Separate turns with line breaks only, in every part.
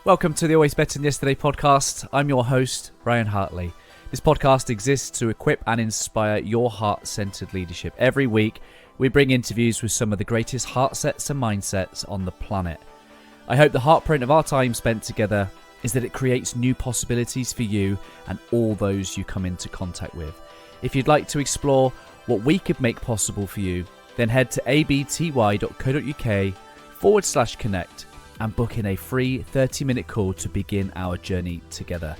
Welcome to the Always Better Than Yesterday podcast. I'm your host, Ryan Hartley. This podcast exists to equip and inspire your heart-centered leadership. Every week, we bring interviews with some of the greatest heart sets and mindsets on the planet. I hope the heartprint of our time spent together is that it creates new possibilities for you and all those you come into contact with. If you'd like to explore what we could make possible for you, then head to abty.co.uk/connect and book in a free 30-minute call to begin our journey together.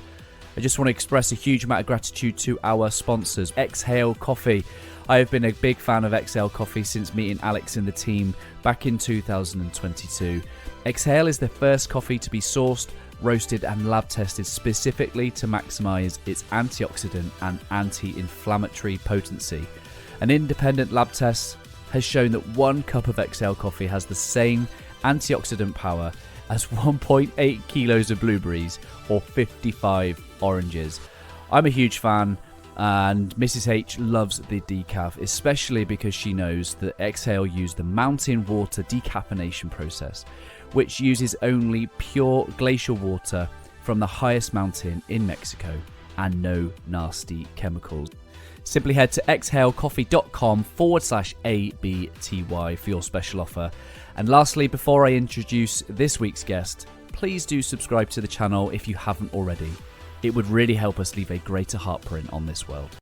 I just want to express a huge amount of gratitude to our sponsors, Exhale Coffee. I have been a big fan of Exhale Coffee since meeting Alex and the team back in 2022. Exhale is the first coffee to be sourced, roasted and lab tested specifically to maximize its antioxidant and anti-inflammatory potency. An independent lab test has shown that 1 cup of Exhale Coffee has the same antioxidant power as 1.8 kilos of blueberries or 55 oranges. I'm a huge fan, and Mrs. H loves the decaf, especially because she knows that Exhale use the mountain water decaffeination process, which uses only pure glacial water from the highest mountain in Mexico and no nasty chemicals. Simply head to exhalecoffee.com/ABTY for your special offer. And lastly, before I introduce this week's guest, please do subscribe to the channel if you haven't already. It would really help us leave a greater heartprint on this world.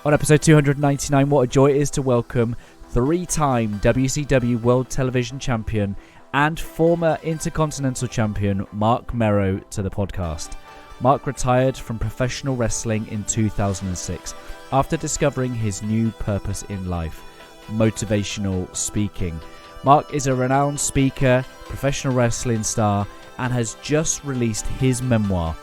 On episode 299, what a joy it is to welcome 3-time WCW World Television Champion and former Intercontinental Champion Marc Mero to the podcast. Marc retired from professional wrestling in 2006 after discovering his new purpose in life, motivational speaking. Marc is a renowned speaker, professional wrestling star, and has just released his memoir,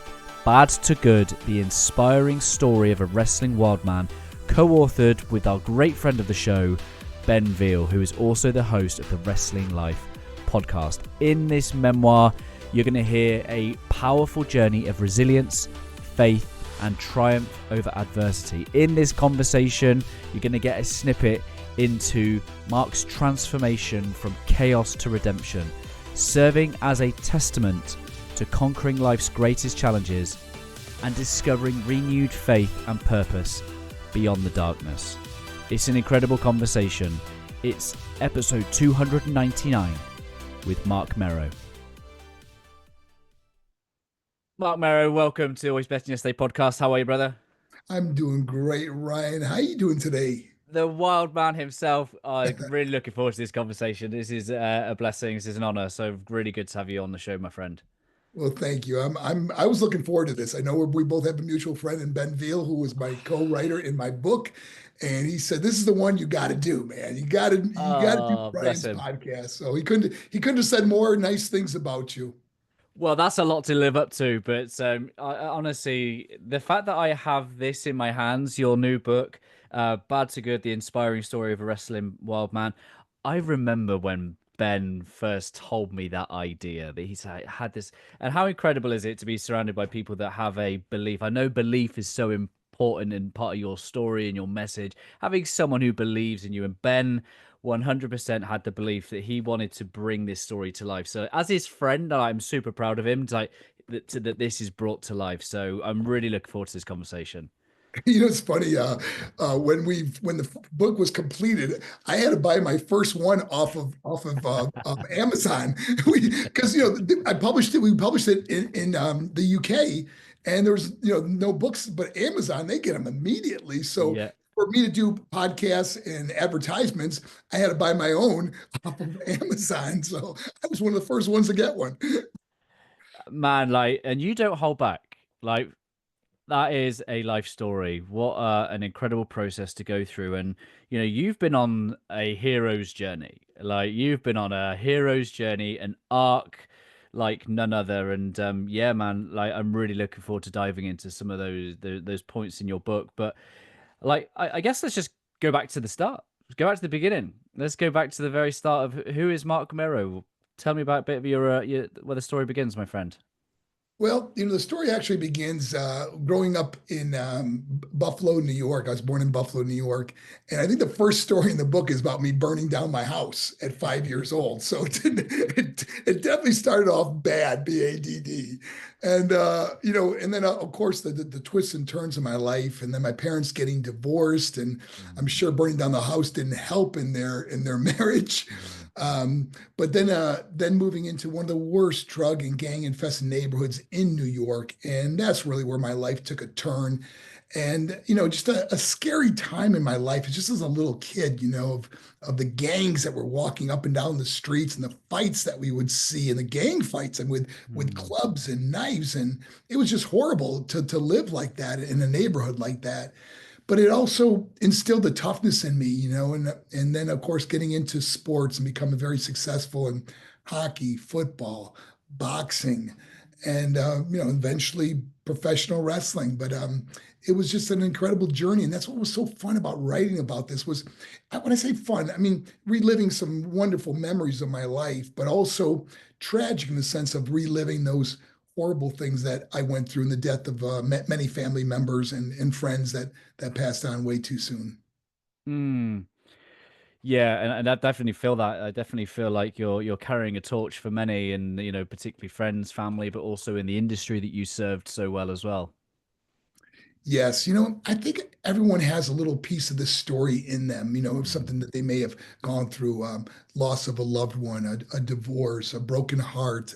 Bad to Good, the inspiring story of a wrestling wildman, co-authored with our great friend of the show, Ben Veal, who is also the host of the Wrestling Life podcast. In this memoir, you're going to hear a powerful journey of resilience, faith, and triumph over adversity. In this conversation, you're going to get a snippet into Marc's transformation from chaos to redemption, serving as a testament to conquering life's greatest challenges and discovering renewed faith and purpose beyond the darkness. It's an incredible conversation. It's episode 299 with Marc Mero. Marc Mero, welcome to Always Better Than Yesterday podcast. How are you, brother?
I'm doing great, Ryan. How are you doing today?
The wild man himself. I'm really looking forward to this conversation. This is a blessing. This is an honor. So really good to have you on the show, my friend.
Well, thank you. I was looking forward to this. I know we both have a mutual friend in Ben Veal, who was my co-writer in my book, and he said, "This is the one you got to do, man. You got to do Ryan's podcast." So he couldn't have said more nice things about you.
Well, that's a lot to live up to, but honestly, the fact that I have this in my hands, your new book, Bad to Good, the inspiring story of a wrestling wild man. I remember when Ben first told me that idea, that he had this, and how incredible is it to be surrounded by people that have a belief. I know belief is so important and part of your story and your message. Having someone who believes in you, and Ben 100% had the belief that he wanted to bring this story to life. So as his friend, I'm super proud of him that this is brought to life. So I'm really looking forward to this conversation.
You know, it's funny. When the book was completed, I had to buy my first one off of Amazon because I published it. We published it in the UK, and there was no books, but Amazon, they get them immediately. So
Yeah.
for me to do podcasts and advertisements, I had to buy my own off of Amazon. So I was one of the first ones to get one.
Man, and you don't hold back. That is a life story. What an incredible process to go through. And, you've been on a hero's journey. You've been on a hero's journey, an arc like none other. And yeah, man, I'm really looking forward to diving into some of those points in your book. But I guess let's just go back to the start. Let's go back to the beginning. Let's go back to the very start of who is Marc Mero. Tell me about a bit of your where the story begins, my friend.
Well, the story actually begins growing up in Buffalo, New York. I was born in Buffalo, New York. And I think the first story in the book is about me burning down my house at 5 years old. So it definitely started off bad, BADD. And, and then, of course, the twists and turns of my life. And then my parents getting divorced. And I'm
Mm,
sure burning down the house didn't help in their marriage.
mm,
But then moving into one of the worst drug and gang infested neighborhoods in New York, and that's really where my life took a turn. And just a scary time in my life. It's just as a little kid, of the gangs that were walking up and down the streets and the fights that we would see, and the gang fights and with
mm,
clubs and knives, and it was just horrible to live like that in a neighborhood like that. But it also instilled the toughness in me, and then of course getting into sports and becoming very successful in hockey, football, boxing, and eventually professional wrestling. But it was just an incredible journey, and that's what was so fun about writing about this. Was when I say fun, I mean reliving some wonderful memories of my life, but also tragic in the sense of reliving those horrible things that I went through in the death of many family members and friends that passed on way too soon.
mm. Yeah, and I definitely feel that. I definitely feel like you're carrying a torch for many, and particularly friends, family, but also in the industry that you served so well as well.
Yes, I think everyone has a little piece of this story in them, of
Mm,
something that they may have gone through, loss of a loved one, a divorce, a broken heart,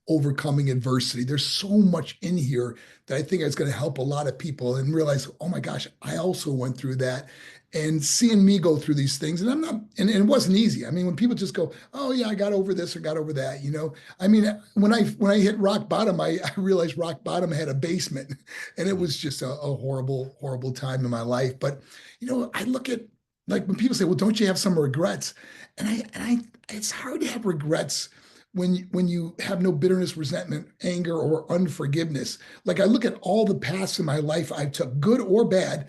overcoming adversity. There's so much in here that I think is going to help a lot of people and realize, oh my gosh, I also went through that. And seeing me go through these things, and I'm not, and it wasn't easy. I mean, when people just go, "Oh yeah, I got over this or got over that," I mean, when I hit rock bottom, I realized rock bottom had a basement, and it
mm.
was just a horrible, horrible time in my life. But I look at, like, when people say, "Well, don't you have some regrets?" It's hard to have regrets when you have no bitterness, resentment, anger, or unforgiveness. Like, I look at all the paths in my life I took, good or bad.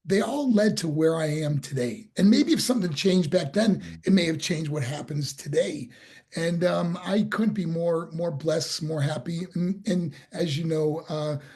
They all led to where I am today. And maybe if something changed back then,
Mm.
it may have changed what happens today. And I couldn't be more blessed, more happy. And as you know,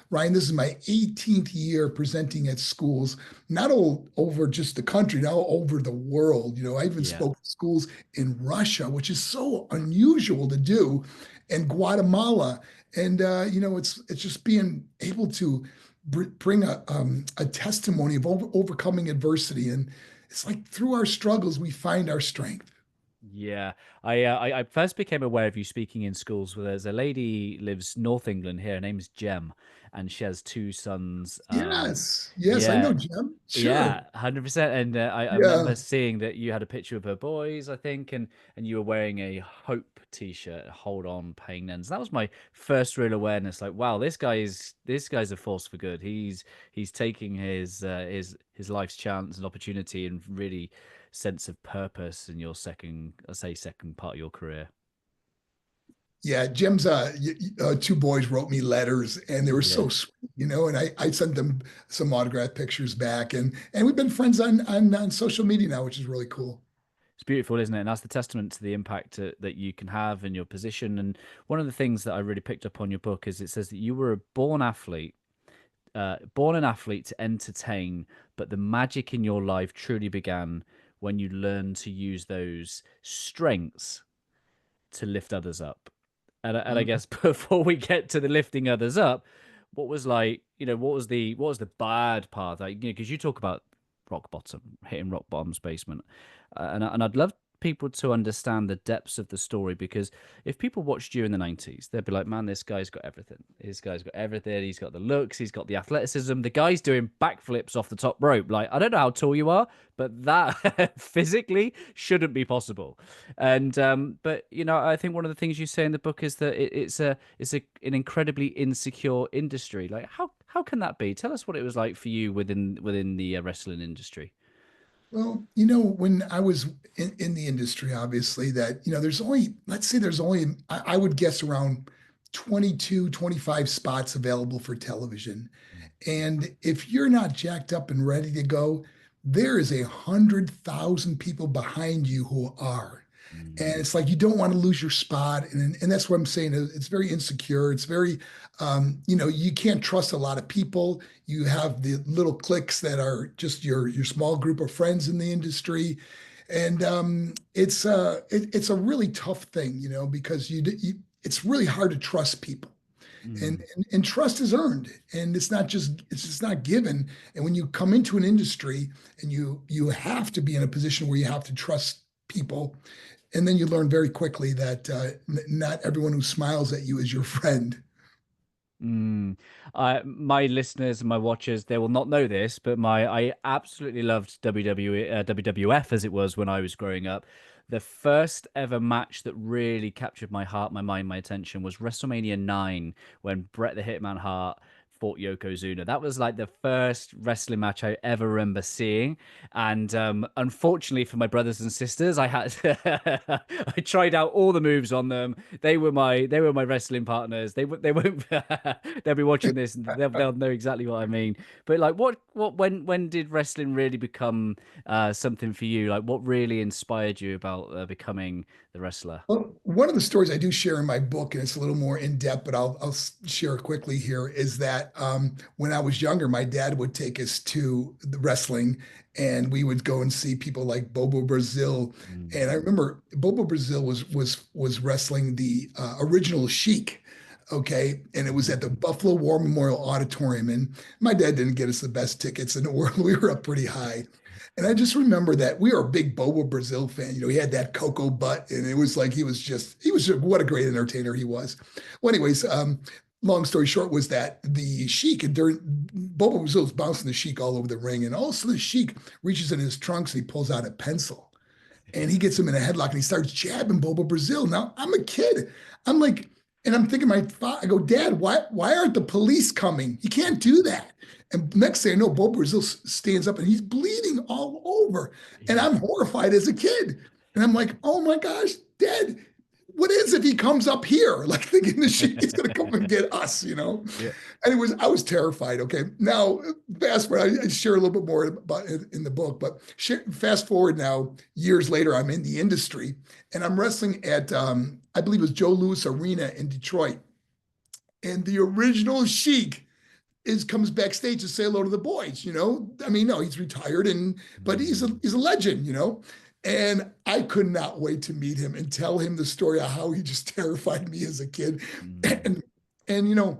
Ryan, this is my 18th year presenting at schools, not all over just the country, now over the world. I even
Yeah.
spoke to schools in Russia, which is so unusual to do, and Guatemala. And it's just being able to bring a testimony of overcoming adversity. And it's like through our struggles, we find our strength.
Yeah, I first became aware of you speaking in schools. Where there's a lady lives North England here. Her name's Jem, and she has two sons.
Yes. Yes. I
Yeah,
know, Jim. Sure.
yeah, 100%. And I
Yeah.
remember seeing that you had a picture of her boys, I think, and you were wearing a Hope t-shirt. Hold on, pain ends. That was my first real awareness. Like, wow, this guy's a force for good. He's taking his life's chance and opportunity and really sense of purpose in your second, I say, second part of your career.
Yeah. Jim's two boys wrote me letters, and they were
Yeah.
so sweet, and I sent them some autograph pictures back, and we've been friends on social media now, which is really cool.
It's beautiful, isn't it? And that's the testament to the impact that you can have in your position. And one of the things that I really picked up on your book is it says that you were a born an athlete to entertain, but the magic in your life truly began when you learned to use those strengths to lift others up. And I
Mm.
guess before we get to the lifting others up, what was like, what was the bad part? Like, because you talk about rock bottom, hitting rock bottom's basement, and I'd love people to understand the depths of the story because if people watched you in the 90s, they'd be like, man, this guy's got everything. This guy's got everything. He's got the looks. He's got the athleticism. The guy's doing backflips off the top rope. Like, I don't know how tall you are, but that physically shouldn't be possible. And but I think one of the things you say in the book is that an incredibly insecure industry. Like, how can that be? Tell us what it was like for you within the wrestling industry.
Well, when I was in the industry, obviously that, let's say there's only, I would guess around 22, 25 spots available for television. And if you're not jacked up and ready to go, there is 100,000 people behind you who are. And
Mm.
it's like you don't want to lose your spot. And that's what I'm saying. It's very insecure. It's very, you can't trust a lot of people. You have the little cliques that are just your small group of friends in the industry. And it's a really tough thing, because it's really hard to trust people. And,
Mm.
and trust is earned, and it's just not given. And when you come into an industry and you have to be in a position where you have to trust people, and then you learn very quickly that not everyone who smiles at you is your friend.
Mm. My listeners and my watchers, they will not know this, but I absolutely loved WWE, WWF as it was when I was growing up. The first ever match that really captured my heart, my mind, my attention was WrestleMania 9 when Bret the Hitman Hart fought Yokozuna. That was like the first wrestling match I ever remember seeing. And unfortunately for my brothers and sisters, I had I tried out all the moves on them. They were my wrestling partners. They won't they'll be watching this and they'll know exactly what I mean. But like when did wrestling really become something for you? Like what really inspired you about becoming the wrestler?
Well, one of the stories I do share in my book, and it's a little more in depth, but I'll share it quickly here, is that when I was younger, my dad would take us to the wrestling, and we would go and see people like Bobo Brazil.
Mm.
And I remember Bobo Brazil was wrestling the original Sheik. Okay. And it was at the Buffalo War Memorial Auditorium. And my dad didn't get us the best tickets in the world. We were up pretty high. And I just remember that we were a big Bobo Brazil fan. He had that cocoa butt, and it was like what a great entertainer he was. Well, anyways, long story short was that the Sheik, and during Bobo Brazil was bouncing the Sheik all over the ring, and all of a sudden the Sheik reaches in his trunks and he pulls out a pencil, and he gets him in a headlock and he starts jabbing Bobo Brazil. Now I'm a kid. I'm like, and I'm thinking, I go, Dad, why aren't the police coming? You can't do that. And next thing I know, Bobo Brazil stands up and he's bleeding all over. And
Yeah.
I'm horrified as a kid. And I'm like, oh my gosh, Dad, what is if he comes up here? Like thinking the Sheik is going to come and get us.
Yeah.
Anyways, I was terrified. Okay. Now, fast forward, I share a little bit more about it in the book, but fast forward now, years later, I'm in the industry and I'm wrestling at, I believe it was Joe Louis Arena in Detroit. And the original Sheik comes backstage to say hello to the boys. I mean, no, he's retired, but he's a
Mm.
legend. And I could not wait to meet him and tell him the story of how he just terrified me as a kid.
Mm.
And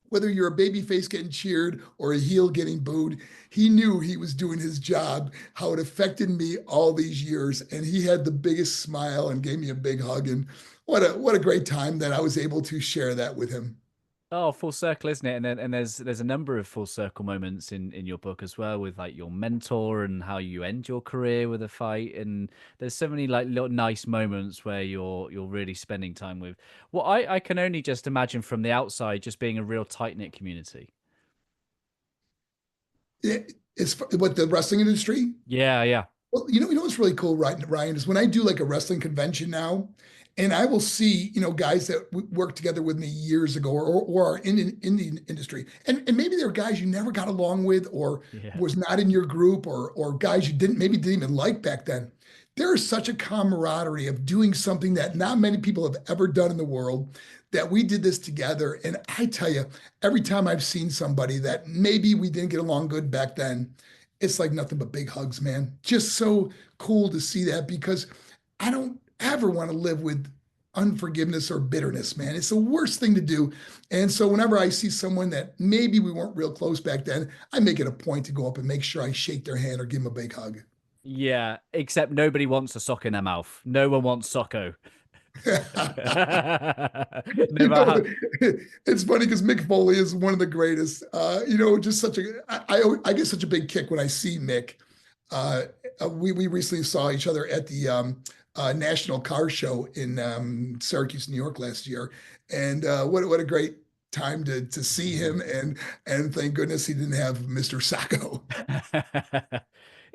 whether you're a baby face getting cheered or a heel getting booed, he knew he was doing his job, how it affected me all these years. And he had the biggest smile and gave me a big hug. And what a great time that I was able to share that with him.
Oh, full circle, isn't it? And then there's a number of full circle moments in your book as well, with like your mentor and how you end your career with a fight. And there's so many like little nice moments where you're really spending time with what I can only just imagine from the outside, just being a real tight knit community.
It's what the wrestling industry.
Yeah, yeah,
Well, you know what's really cool, Ryan, is when I do like a wrestling convention now, and I will see, guys that worked together with me years ago or are in the industry. And maybe they're guys you never got along with or
yeah.
was not in your group or guys you didn't even like back then. There is such a camaraderie of doing something that not many people have ever done in the world, that we did this together. And I tell you, every time I've seen somebody that maybe we didn't get along good back then, it's like nothing but big hugs, man. Just so cool to see that, because I don't ever want to live with unforgiveness or bitterness, man. It's the worst thing to do. And so whenever I see someone that maybe we weren't real close back then, I make it a point to go up and make sure I shake their hand or give them a big hug.
Yeah, except nobody wants a sock in their mouth. No one wants socko.
You
Never
know,
have.
it's funny because Mick Foley is one of the greatest. Just I get such a big kick when I see Mick. We recently saw each other at the National Car Show in Syracuse, New York last year, and what a great time to see him, and thank goodness he didn't have Mr. Sacco.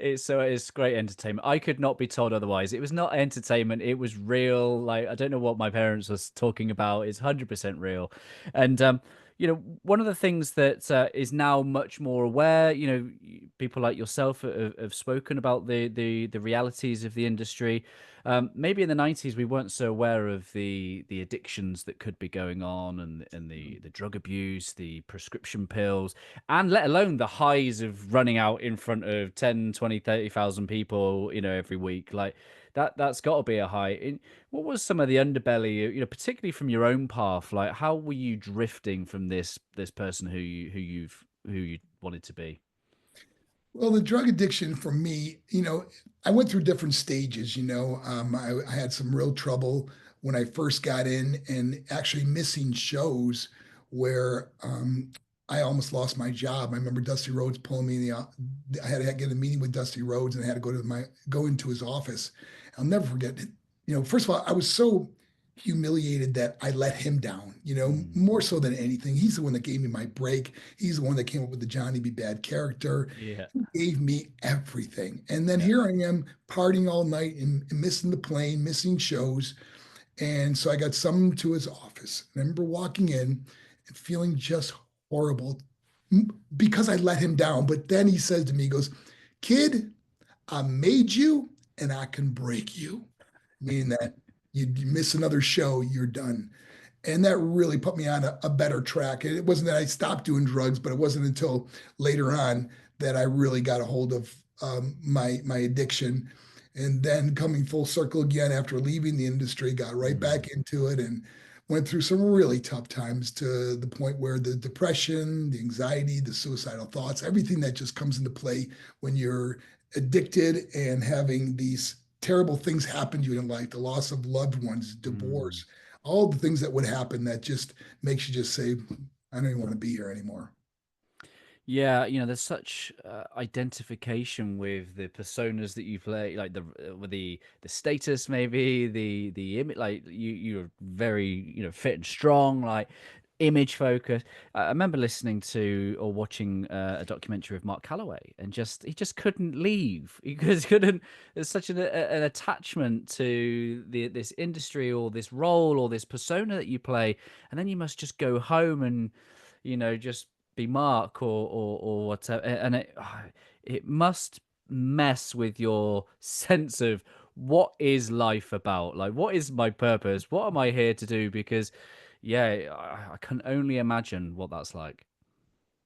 It's great entertainment. I could not be told otherwise. It was not entertainment. It was real. Like I don't know what my parents was talking about. It's 100% real. And one of the things that is now much more aware, people like yourself have spoken about the realities of the industry. Maybe in the 90s, we weren't so aware of the addictions that could be going on, and the drug abuse, the prescription pills, and let alone the highs of running out in front of 10, 20, 30,000 people, every week. Like that's got to be a high. What was some of the underbelly, particularly from your own path? Like, how were you drifting from this person who you wanted to be?
Well, the drug addiction for me, I went through different stages. I had some real trouble when I first got in, and actually missing shows where I almost lost my job. I remember Dusty Rhodes pulling me in I had to get a meeting with Dusty Rhodes, and I had to go into his office. I'll never forget it. First of all, I was so humiliated that I let him down,
Mm,
more so than anything. He's the one that gave me my break. He's the one that came up with the Johnny B. Bad character,
yeah,
gave me everything. And then
yeah.
here I am partying all night and missing the plane, missing shows. And so I got summoned to his office. I remember walking in and feeling just horrible because I let him down. But then he says to me, he goes, "Kid, I made you and I can break you," meaning that you miss another show, you're done. And that really put me on a better track. And it wasn't that I stopped doing drugs, but it wasn't until later on that I really got a hold of my addiction. And then coming full circle again after leaving the industry, got right
Mm,
back into it and went through some really tough times to the point where the depression, the anxiety, the suicidal thoughts, everything that just comes into play when you're addicted and having these terrible things happen to you in life, the loss of loved ones,
mm.
divorce, all the things that would happen that just makes you just say, I don't even want to be here anymore.
Yeah, there's such identification with the personas that you play, like with the status, maybe the image. Like you're very fit and strong, like image focused. I remember listening to or watching a documentary of Mark Calloway, and he just couldn't leave. He just couldn't. There's such an attachment to this industry or this role or this persona that you play, and then you must just go home and just be Mark or whatever, and it must mess with your sense of what is life about, like what is my purpose, what am I here to do? Because yeah, I can only imagine what that's like.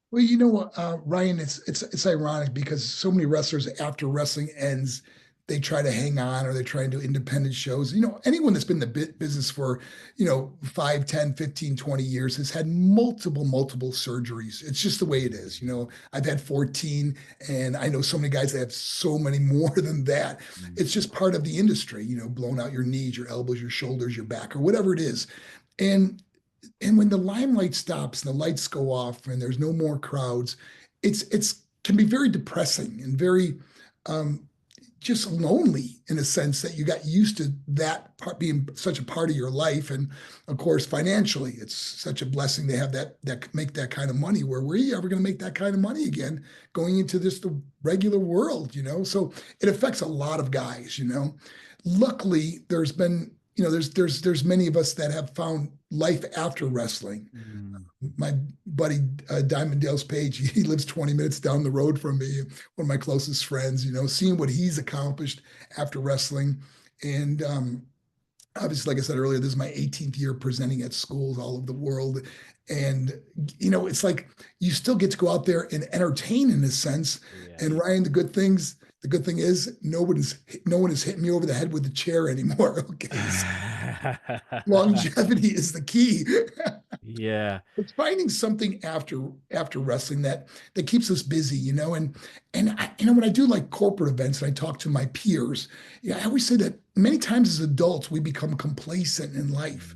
Well, you know what, Ryan, it's ironic because so many wrestlers after wrestling ends, they try to hang on or they try and do independent shows. Anyone that's been in the business for, 5, 10, 15, 20 years has had multiple surgeries. It's just the way it is. I've had 14 and I know so many guys that have so many more than that.
Mm,
It's just part of the industry, blown out your knees, your elbows, your shoulders, your back, or whatever it is. And and when the limelight stops and the lights go off and there's no more crowds, it's can be very depressing and very um, just lonely in a sense that you got used to that part being such a part of your life. And of course, financially, it's such a blessing to have that make that kind of money. Where were you ever going to make that kind of money again going into the regular world? So it affects a lot of guys. Luckily, there's been there's many of us that have found life after wrestling.
mm.
My buddy Diamond Dale's Page, he lives 20 minutes down the road from me, one of my closest friends, seeing what he's accomplished after wrestling. And obviously, like I said earlier, this is my 18th year presenting at schools all over the world. And, it's like you still get to go out there and entertain in a sense.
Yeah.
And Ryan, the good thing is no one is hitting me over the head with the chair anymore. Okay. So longevity is the key.
Yeah.
It's finding something after wrestling that keeps us busy, when I do like corporate events and I talk to my peers, I always say that many times as adults we become complacent in life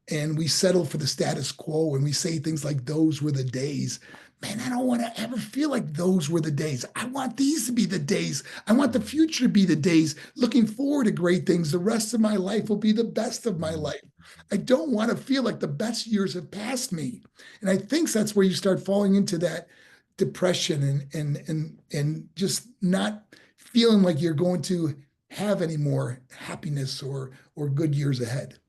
Mm.
and we settle for the status quo and we say things like those were the days. Man, I don't want to ever feel like those were the days. I want these to be the days. I want the
Mm.
future to be the days. Looking forward to great things. The rest of my life will be the best of my
Mm.
life. I don't want to feel like the best years have passed me. And I think that's where you start falling into that depression and just not feeling like you're going to have any more happiness or good years ahead.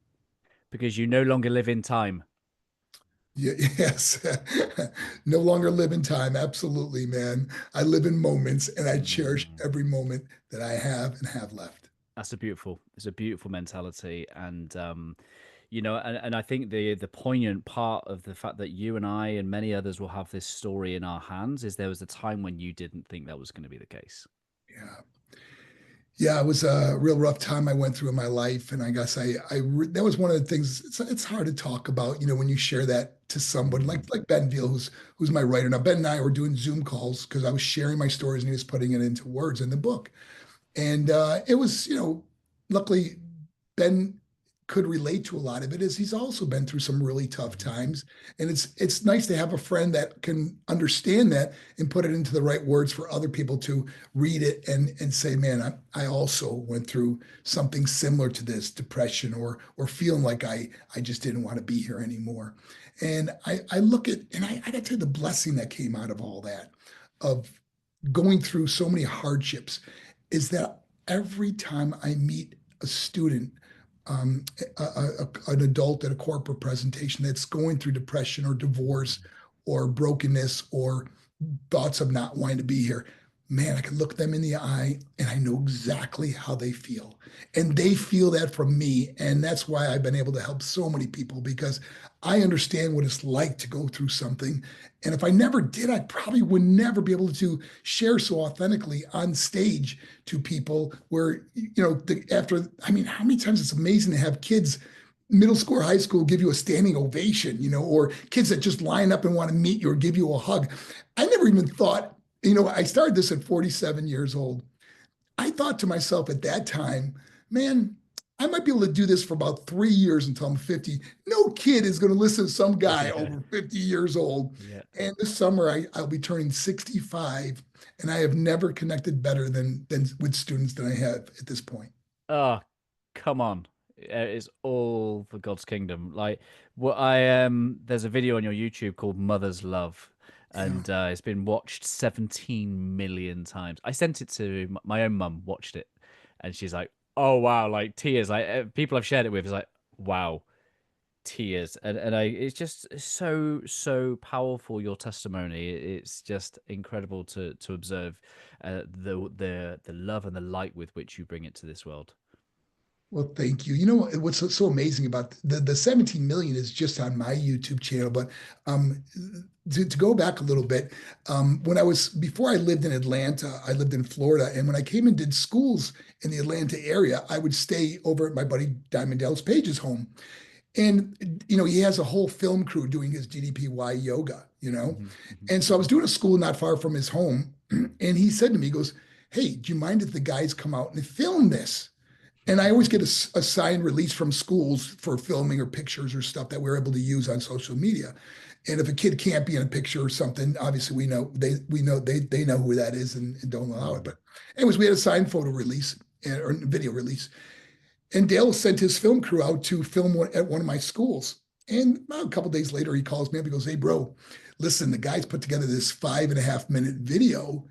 Because you no longer live in time.
Yeah, yes. No longer live in time. Absolutely, man. I live in moments and I cherish
Mm.
every moment that I have and have left.
It's a beautiful mentality, and and I think the poignant part of the fact that you and I and many others will have this story in our hands is there was a time when you didn't think that was going to be the case.
Yeah. Yeah, it was a real rough time I went through in my life, and I guess that was one of the things. It's hard to talk about, when you share that to someone
Mm.
like Ben Veal, who's my writer now. Ben and I were doing Zoom calls because I was sharing my stories and he was putting it into words in the book. And it was, luckily Ben could relate to a lot of it as he's also been through some really tough
Mhm.
times. And it's nice to have a friend that can understand that and put it into the right words for other people to read it and say, man, I also went through something similar to this depression or feeling like I just didn't want to be here anymore. And I look at and I got to tell you the blessing that came out of all that, of going through so many hardships, is that every time I meet a student, an adult at a corporate presentation that's going through depression or divorce or brokenness or thoughts of not wanting to be here, man, I can look them in the eye and I know exactly how they feel. And they feel that from me. And that's why I've been able to help so many people because I understand what it's like to go through something. And if I never did, I probably would never be able to share so authentically on stage to people where, I mean, how many times it's amazing to have kids middle school or high school give you a standing ovation, or kids that just line up and want to meet you or give you a hug. I never even thought, I started this at 47 years old. I thought to myself at that time, man, I might be able to do this for about 3 years until I'm 50. No kid is going to listen to some guy
Yeah.
over 50 years old.
Yeah.
And this summer, I'll be turning 65, and I have never connected better than with students than I have at this point.
Oh, come on. It's all for God's kingdom. Like what I there's a video on your YouTube called Mother's Love,
Yeah.
and it's been watched 17 million times. I sent it to my own mum, watched it, and she's like, "Oh wow," like tears. Like people I've shared it with is like, "Wow." Tears, and it's just so powerful, your testimony. It's just incredible to observe the love and the light with which you bring it to this world.
Well, thank you. You know what's so amazing about the 17 million is just on my YouTube channel, but um, to go back a little bit, when before I lived in Atlanta, I lived in Florida, and when I came and did schools in the Atlanta area, I would stay over at my buddy Diamond Dallas Page's home, and he has a whole film crew doing his DDPY yoga,
Hmm. Hmm.
and so I was doing a school not far from his home, and he said to me, he goes, "Hey, do you mind if the guys come out and film this?" And I always get a signed release from schools for filming or pictures or stuff that we're able to use on social media. And if a kid can't be in a picture or something, obviously we know they know who that is and don't allow it.
Hmm.
But anyways, we had a signed photo release or video release, and Dale sent his film crew out to film at one of my schools. And a couple days later, he calls me up. He goes, "Hey, bro, listen, the guys put together this 5.5 minute video.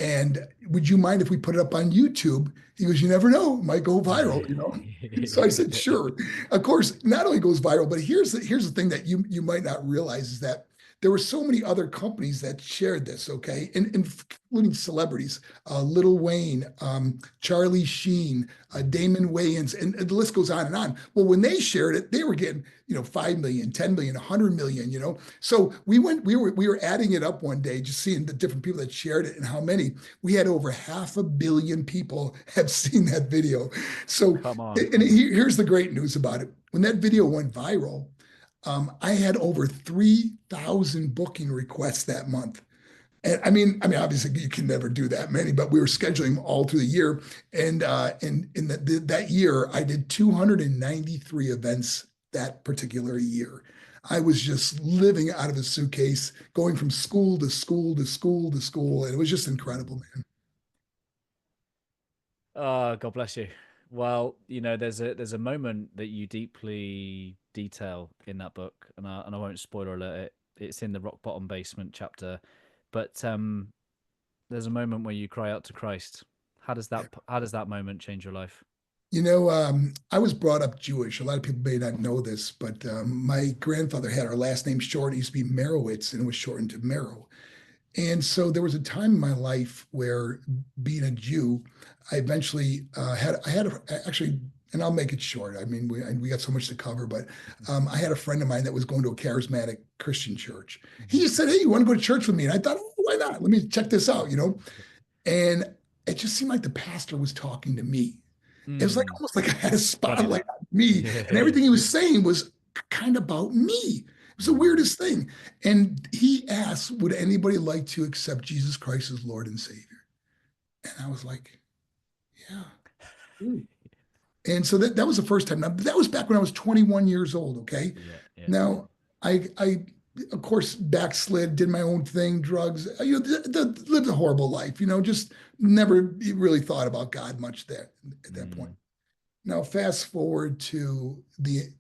And would you mind if we put it up on YouTube?" He goes, "You never know, it might go viral." So I said, "Sure." Of course, not only goes viral, but here's the thing that you might not realize is that there were so many other companies that shared this, okay, and including celebrities, Lil Wayne, Charlie Sheen, Damon Wayans, and the list goes on and on. Well, when they shared it, they were getting 5 million, 10 million, 100 million. So we were adding it up one day, just seeing the different people that shared it and how many. We had over 500 million people have seen that video. So,
Come on.
and here's the great news about it: when that video went viral, I had over 3,000 booking requests that month. And I mean, obviously you can never do that many, but we were scheduling them all through the year. And in that year, I did 293 events that particular year. I was just living out of a suitcase, going from school to school to school to school, and it was just incredible, man.
Oh, God bless you. Well, there's a moment that you deeply detail in that book, and I won't spoiler alert it. It's in the rock bottom basement chapter, but there's a moment where you cry out to Christ. How does that moment change your life?
I was brought up Jewish. A lot of people may not know this, but my grandfather had our last name short. It used to be Merowitz, and it was shortened to Mero. And so there was a time in my life where, being a Jew, I eventually actually, and I'll make it short. I mean, we got so much to cover, but I had a friend of mine that was going to a charismatic Christian church. He just said, "Hey, you want to go to church with me?" And I thought, oh, why not? Let me check this out. And it just seemed like the pastor was talking to me. It was like
Mm.
almost like I had a
Funny
spotlight
that.
on me, and
Yeah.
everything he was saying was kind of about me. It was the
Mm.
weirdest thing. And he asked, "Would anybody like to accept Jesus Christ as Lord and Savior?" And I was like, "Yeah." Ooh. And so that was the first time. Now, that was back when I was 21 years old. Okay.
Yeah, yeah.
Now, I of course backslid, did my own thing, drugs, lived a horrible life, just never really thought about God much there at that point.
Mm.
Now, fast forward to the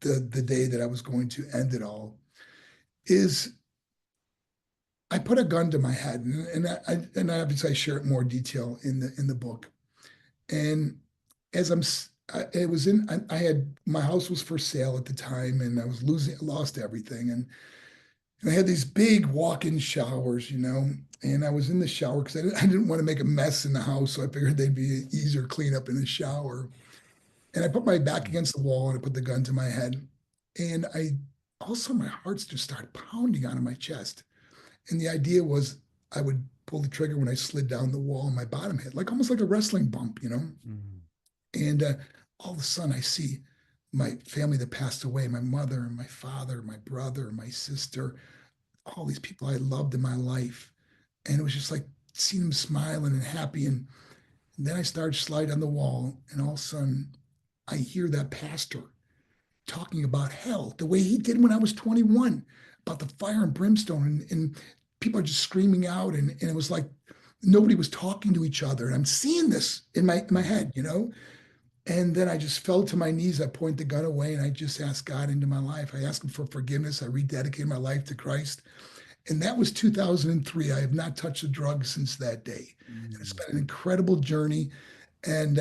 day that I was going to end it all, is I put a gun to my head, and obviously I share it more detail in the book. And as it was I had my house was for sale at the time, and I was lost everything, and I had these big walk-in showers, and I was in the shower because I didn't want to make a mess in the house, so I figured they'd be easier cleanup in the shower. And I put my back
Mm.
against the wall and I put the gun to my head. And also my hearts just started pounding out of my chest. And the idea was I would pull the trigger when I slid down the wall and my bottom hit, like almost like a wrestling bump.
Mm.
And all of a sudden I see my family that passed away, my mother and my father, my brother, my sister, all these people I loved in my life. And it was just like seeing them smiling and happy. And then I started sliding on the wall, and all of a sudden I hear that pastor talking about hell the way he did when I was 21, about the fire and brimstone, and people are just screaming out, and it was like nobody was talking to each other. And I'm seeing this in my
Mm.
head. And then I just fell to my knees. I point the got away, and I just asked God into my life. I asked him for forgiveness. I rededicated my life to Christ. And that was 2003. I have not touched a drug since that day. And it's
Mm.
been an incredible journey. And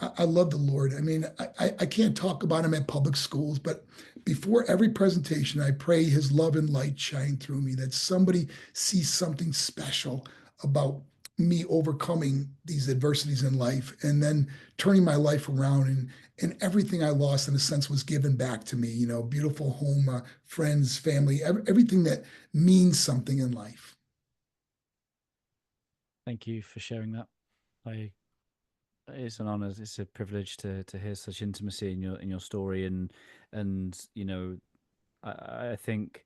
I love the Lord. I mean, I can't talk about him at public schools, but before every presentation, I pray his love and light shine through me, that somebody sees something special about me overcoming these adversities in life and then turning my life around, and everything I lost in a sense was given back to me, beautiful home, friends, family, everything that means something in life.
Thank you for sharing that. I It's an honor. It's a privilege to hear such intimacy in your story, and I think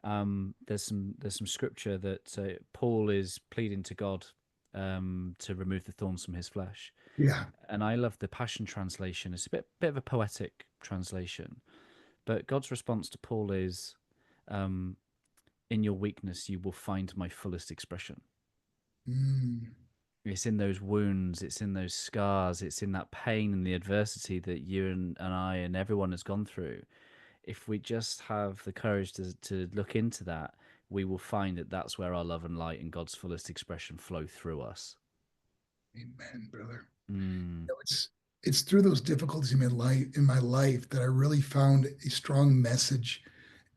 there's some scripture that Paul is pleading to God to remove the thorns from his flesh,
Yeah.
and I love the Passion translation. It's a bit of a poetic translation, but God's response to Paul is, um, "In your weakness, you will find my fullest expression."
Mm.
It's in those wounds, it's in those scars, it's in that pain and the adversity that you and I and everyone has gone through. If we just have the courage to look into that, we will find that that's where our love and light and God's fullest expression flow through us.
Amen, brother.
Mm.
It's through those difficulties in my life that I really found a strong message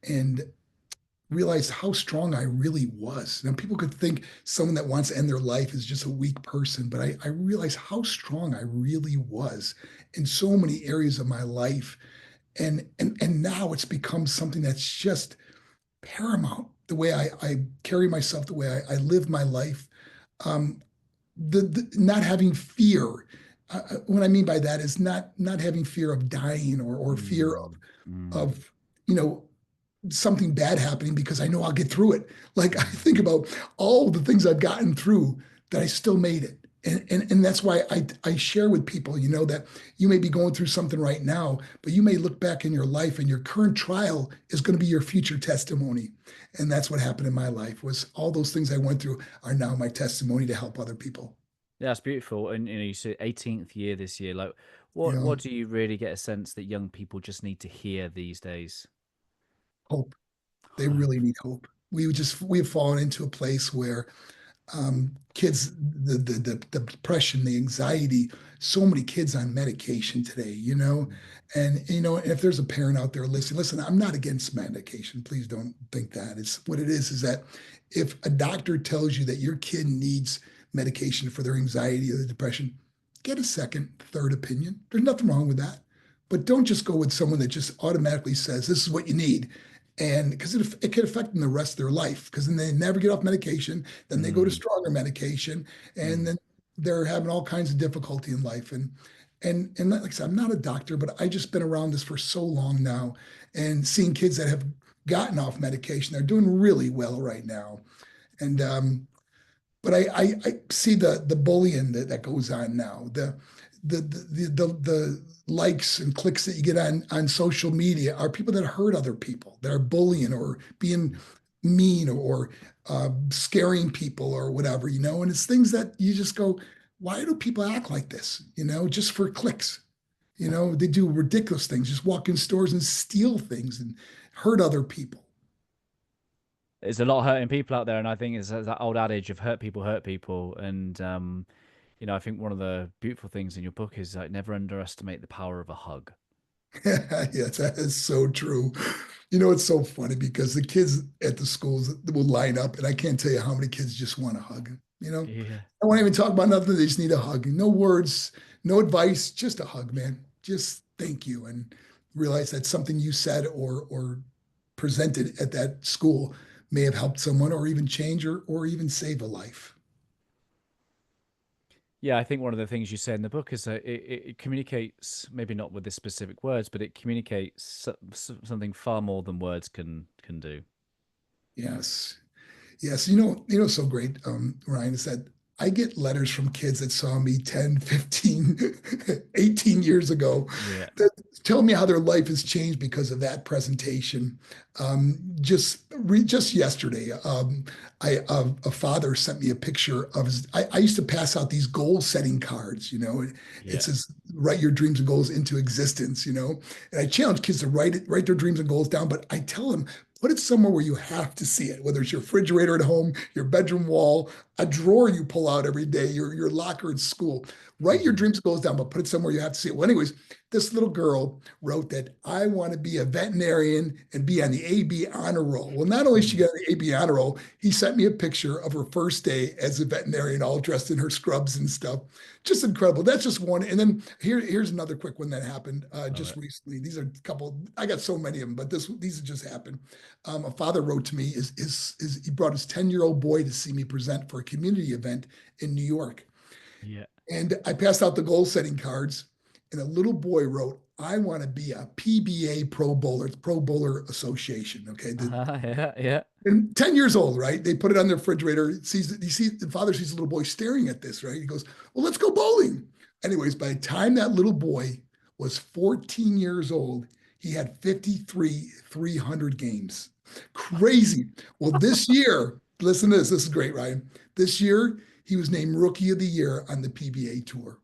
and realized how strong I really was. Now, people could think someone that wants to end their life is just a weak person, but I realized how strong I really was in so many areas of my life. And now it's become something that's just paramount. The way I carry myself, the way I live my life. Um, the not having fear. What I mean by that is not having fear of dying, or fear of
Mm. Mm.
of you know something bad happening, because I know I'll get through it. Like, I
Mm.
think about all the things I've gotten through, that I still made it. And that's why I share with people, that you may be going through something right now, but you may look back in your life, and your current trial is going to be your future testimony. And that's what happened in my life, was all those things I went through are now my testimony to help other people.
Yeah, that's beautiful. And you said 18th year this year. Like,
You know,
what do you really get a sense that young people just need to hear these days?
hope. They
Hope.
really need hope. We have fallen into a place where Kids, the depression, the anxiety, so many kids on medication today, and if there's a parent out there listening, listen, I'm not against medication. Please don't think that. It's what it is that if a doctor tells you that your kid needs medication for their anxiety or the depression, get a second, third opinion. There's nothing wrong with that. But don't just go with someone that just automatically says this is what you need. And because it can affect them the rest of their life, because then they never get off medication, then they go to
Mm,
stronger medication, and
mm.
then they're having all kinds of difficulty in life. And like I said, I'm not a doctor, but I just been around this for so long now, and seeing kids that have gotten off medication, they're doing really well right now. And but I see the bullying that goes on now, the likes and clicks that you get on social media are people that hurt other people, that are bullying or being mean or scaring people or whatever, and it's things that you just go, why do people act like this, just for clicks? They do ridiculous things, just walk in stores and steal things and hurt other people.
There's a lot of hurting people out there, and I think it's that old adage of hurt people. And I think one of the beautiful things in your book is like never underestimate the power of a hug.
Yes, that is so true. It's so funny because the kids at the schools will line up, and I can't tell you how many kids just want a hug.
Yeah.
I won't even talk about nothing. They just need a hug. No words, no advice, just a hug, man. Just thank you, and realize that something you said or presented at that school may have helped someone, or even change or even save a life.
Yeah, I think one of the things you say in the book is that it communicates, maybe not with the specific words, but it communicates something far more than words can do.
Yes. Yes, so great, Ryan, is that I get letters from kids that saw me 10, 15, 18 years ago
Yeah.
that tell me how their life has changed because of that presentation. Just yesterday, a father sent me a picture of his. I used to pass out these goal setting cards. It
Yeah.
says write your dreams and goals into existence. And I challenge kids to write their dreams and goals down. But I tell them, put it somewhere where you have to see it, whether it's your refrigerator at home, your bedroom wall, a drawer you pull out every day, your locker in school. Write your
Hmm.
dreams and goals down, but put it somewhere you have to see it. Well, anyways, this little girl wrote that I want to be a veterinarian and be on the AB honor roll. Well, not only she got on the AB honor roll, he sent me a picture of her first day as a veterinarian, all dressed in her scrubs and stuff. Just incredible. That's just one. And then here's another quick one that happened
Love
just
it.
recently. These are a couple. I got so many of them, but these have just happened. A father wrote to me. He brought his 10-year-old boy to see me present for a community event in New York.
Yeah.
And I passed out the goal setting cards, and a little boy wrote, I want to be a PBA Pro Bowler, Pro Bowler Association. Okay.
Yeah. Yeah.
And 10 years old, right? They put it on the refrigerator. The father sees a little boy staring at this, right? He goes, well, let's go bowling. Anyways, by the time that little boy was 14 years old, he had 53 300 games. Crazy. Well, this year, listen to this. This is great, Ryan. This year, he was named Rookie of the Year on the PBA tour.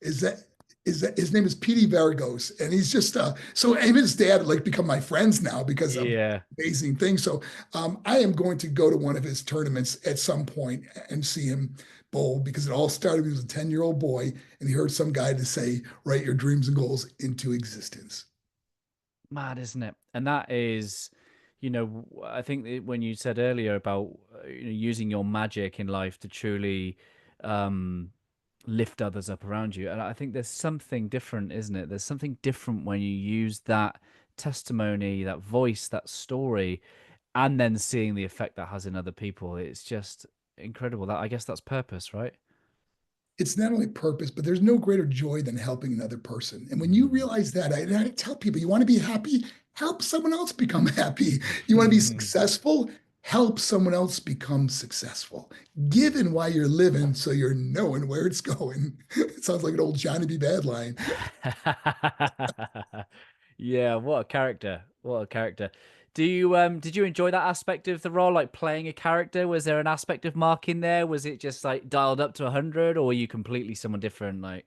Is that his name is Petey Vargos, and he's just so him and his dad like become my friends now because of
Yeah.
amazing things. So I am going to go to one of his tournaments at some point and see him bowl, because it all started when he was a 10-year-old boy and he heard some guy to say, write your dreams and goals into existence.
Mad, isn't it? And that is, I think when you said earlier about using your magic in life to truly um, lift others up around you, and I think there's something different, isn't it? There's something different when you use that testimony, that voice, that story, and then seeing the effect that has in other people. It's just incredible. That I guess that's purpose, right?
It's not only purpose, but there's no greater joy than helping another person. And when you realize that, I tell people, you want to be happy, help someone else become happy. You want to be
Mm.
successful, help someone else become successful. Giving while you're living so you're knowing where it's going. It sounds like an old Johnny B. Bad line.
Yeah, what a character. What a character. Did you enjoy that aspect of the role, like playing a character? Was there an aspect of Mark in there? Was it just like dialed up to 100, or were you completely someone different? Like,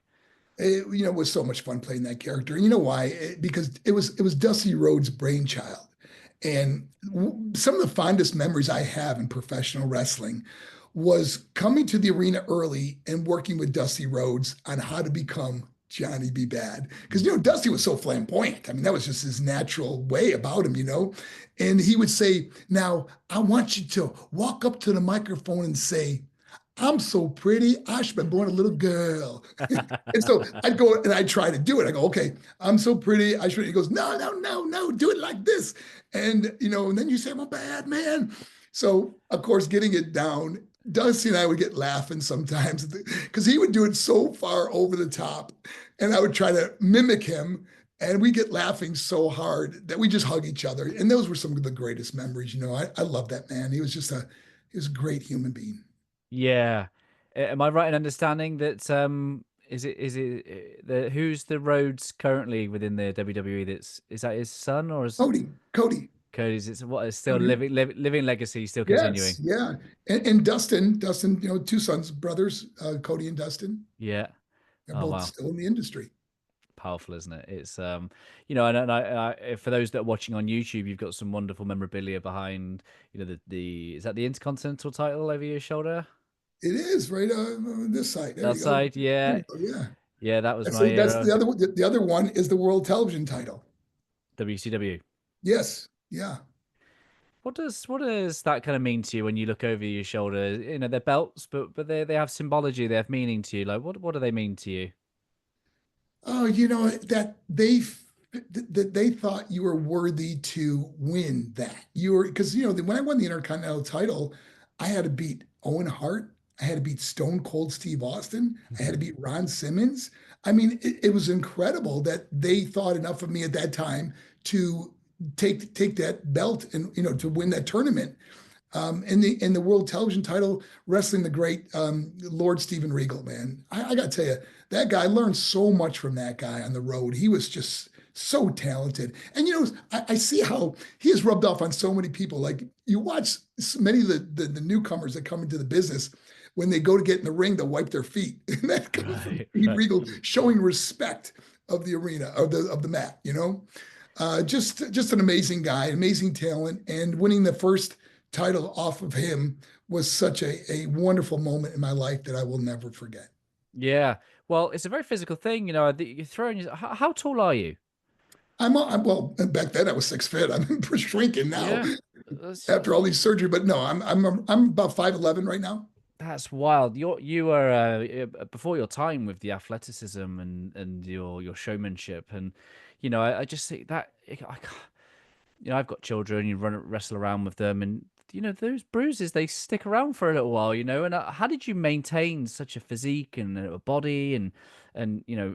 It was so much fun playing that character. And you know why? Because it was Dusty Rhodes' brainchild. And some of the fondest memories I have in professional wrestling was coming to the arena early and working with Dusty Rhodes on how to become Johnny B. Bad. Because, Dusty was so flamboyant. I mean, that was just his natural way about him. And he would say, now, I want you to walk up to the microphone and say, I'm so pretty. I should have been born a little girl. And so I'd go and I'd try to do it. I go, okay, I'm so pretty. I should. He goes, no, no, no, no, do it like this. And then you say, I'm a bad man. So, of course, getting it down, Dusty and I would get laughing sometimes because he would do it so far over the top. And I would try to mimic him. And we get laughing so hard that we just hug each other. And those were some of the greatest memories. I love that man. He was he was a great human being.
Yeah. Am I right in understanding that is it the who's the Rhodes currently within the WWE? Is that his son or is
Cody.
Cody's? It's what is still
Cody.
living legacy, still
Yes,
continuing.
yeah. And Dustin, two sons, brothers, Cody and Dustin.
Yeah.
They're
Oh
both
wow.
still in the industry.
Powerful, isn't it? It's and for those that are watching on YouTube, you've got some wonderful memorabilia behind. The is that the Intercontinental title over your shoulder?
It is right on this side. There
That
you go.
side,
There
yeah,
you go. Yeah.
yeah, that was
That's
my
the, that's
era.
the other one. The other one is the World Television title.
WCW.
Yes. Yeah.
What does that kind of mean to you when you look over your shoulder? They're belts, but they have symbology, they have meaning to you. Like what do they mean to you?
Oh, that they thought you were worthy to win that. You were because when I won the Intercontinental title, I had to beat Owen Hart, I had to beat Stone Cold Steve Austin, I had to beat Ron Simmons. I mean, it was incredible that they thought enough of me at that time to take that belt and to win that tournament. In the world television title, wrestling the great Lord Steven Regal, man. I got to tell you, that guy, I learned so much from that guy on the road. He was just so talented. And I see how he has rubbed off on so many people. Like you watch many of the newcomers that come into the business, when they go to get in the ring, they'll wipe their feet. And that comes from
Right,
Steve
right.
Regal showing respect of the arena, of the mat. Just an amazing guy, amazing talent, and winning the first title off of him was such a wonderful moment in my life that I will never forget.
Yeah. Well, it's a very physical thing, you're throwing. How tall are you?
Well, back then I was 6 foot. I'm shrinking now
Yeah. That's,
after all these surgery, but no, I'm about 5'11" right now.
that's wild. You were before your time with the athleticism and your showmanship, and I just think that I've got children. You wrestle around with them, and those bruises, they stick around for a little while. And how did you maintain such a physique and a body and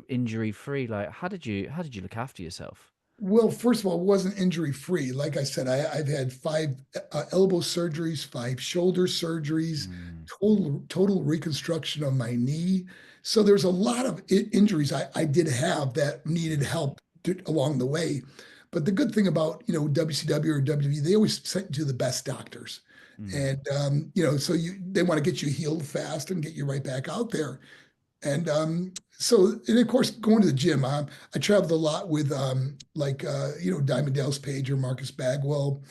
injury free? Like how did you look after yourself?
Well, first of all, it wasn't injury free. Like I said, I've had five elbow surgeries, five shoulder surgeries,
Mm,
total reconstruction of my knee. So there's a lot of injuries I did have that needed help along the way. But the good thing about WCW or WWE, they always sent you to the best doctors,
mm,
and so they want to get you healed fast and get you right back out there. And of course, going to the gym, I traveled a lot with Diamond Dallas Page or Marcus Bagwell,